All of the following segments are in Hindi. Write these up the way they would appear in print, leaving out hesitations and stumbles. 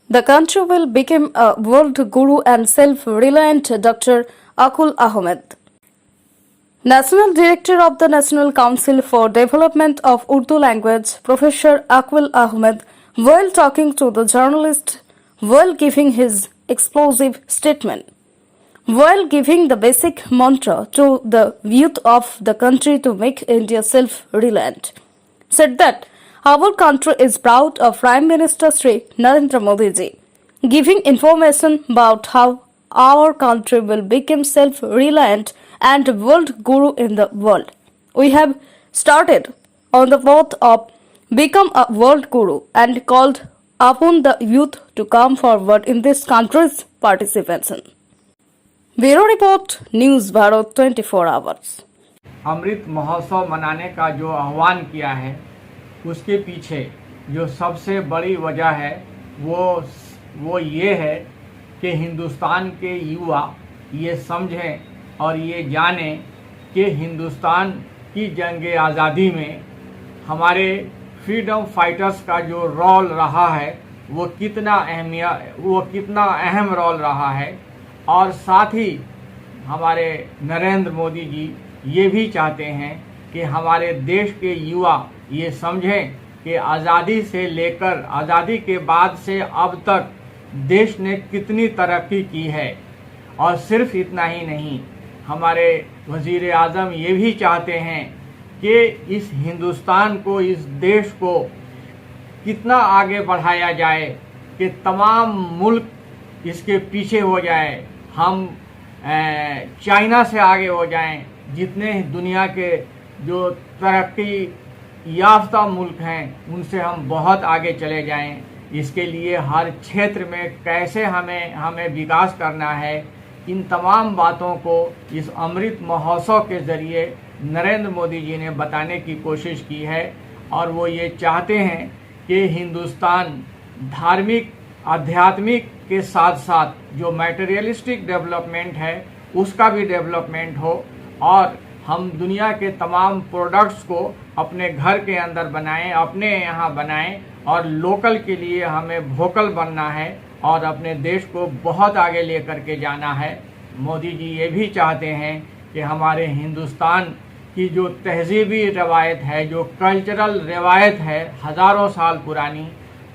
The country will become a world guru and self-reliant Dr. Akul Ahmed, National Director of the National Council for Development of Urdu Language, Professor Akul Ahmed, while talking to the journalist, while giving his explosive statement, while giving the basic mantra to the youth of the country to make India self-reliant, said that our country is proud of Prime Minister Sri Narendra Modi ji, giving information about how our country will become self-reliant and world guru in the world. We have started on the path of become a world guru and called upon the youth to come forward in this country's participation. Bureau report news Bharat 24 hours. Amrit Mahotsav मनाने का जो आह्वान किया है उसके पीछे जो सबसे बड़ी वजह है वो ये है कि हिंदुस्तान के युवा ये समझें और ये जानें कि हिंदुस्तान की जंग आज़ादी में हमारे फ्रीडम फाइटर्स का जो रोल रहा है वो कितना अहम रोल रहा है। और साथ ही हमारे नरेंद्र मोदी जी ये भी चाहते हैं कि हमारे देश के युवा ये समझें कि आज़ादी से लेकर आज़ादी के बाद से अब तक देश ने कितनी तरक्की की है। और सिर्फ इतना ही नहीं, हमारे वज़ीर आज़म ये भी चाहते हैं कि इस हिंदुस्तान को, इस देश को कितना आगे बढ़ाया जाए कि तमाम मुल्क इसके पीछे हो जाए, हम चाइना से आगे हो जाएं, जितने दुनिया के जो तरक्की याफ्ता मुल्क हैं उनसे हम बहुत आगे चले जाएं। इसके लिए हर क्षेत्र में कैसे हमें विकास करना है, इन तमाम बातों को इस अमृत महोत्सव के ज़रिए नरेंद्र मोदी जी ने बताने की कोशिश की है। और वो ये चाहते हैं कि हिंदुस्तान धार्मिक आध्यात्मिक के साथ साथ जो मटेरियलिस्टिक डेवलपमेंट है उसका भी डेवलपमेंट हो और हम दुनिया के तमाम प्रोडक्ट्स को अपने घर के अंदर बनाएं, अपने यहाँ बनाएं और लोकल के लिए हमें वोकल बनना है और अपने देश को बहुत आगे लेकर के जाना है। मोदी जी ये भी चाहते हैं कि हमारे हिंदुस्तान की जो तहजीबी रवायत है, जो कल्चरल रवायत है हज़ारों साल पुरानी,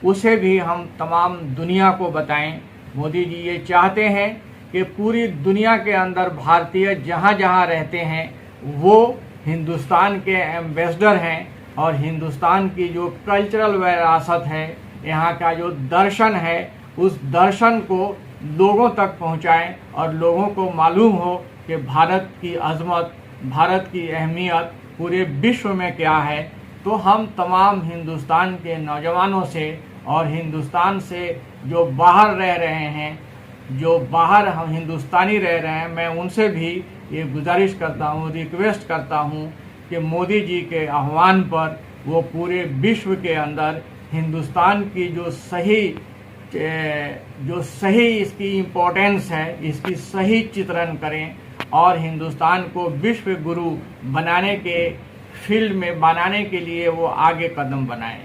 उसे भी हम तमाम दुनिया को बताएं। मोदी जी ये चाहते हैं कि पूरी दुनिया के अंदर भारतीय जहाँ जहाँ रहते हैं वो हिंदुस्तान के एम्बेसडर हैं और हिंदुस्तान की जो कल्चरल विरासत है, यहाँ का जो दर्शन है, उस दर्शन को लोगों तक पहुँचाएं और लोगों को मालूम हो कि भारत की अजमत, भारत की अहमियत पूरे विश्व में क्या है। तो हम तमाम हिंदुस्तान के नौजवानों से और हिंदुस्तान से जो बाहर रह रहे हैं, जो बाहर हम हिंदुस्तानी रह रहे हैं, मैं उनसे भी ये गुजारिश करता हूँ, रिक्वेस्ट करता हूँ कि मोदी जी के आह्वान पर वो पूरे विश्व के अंदर हिंदुस्तान की जो सही इसकी इम्पोर्टेंस है, इसकी सही चित्रण करें और हिंदुस्तान को विश्व गुरु बनाने के फील्ड में बनाने के लिए वो आगे कदम बनाएं।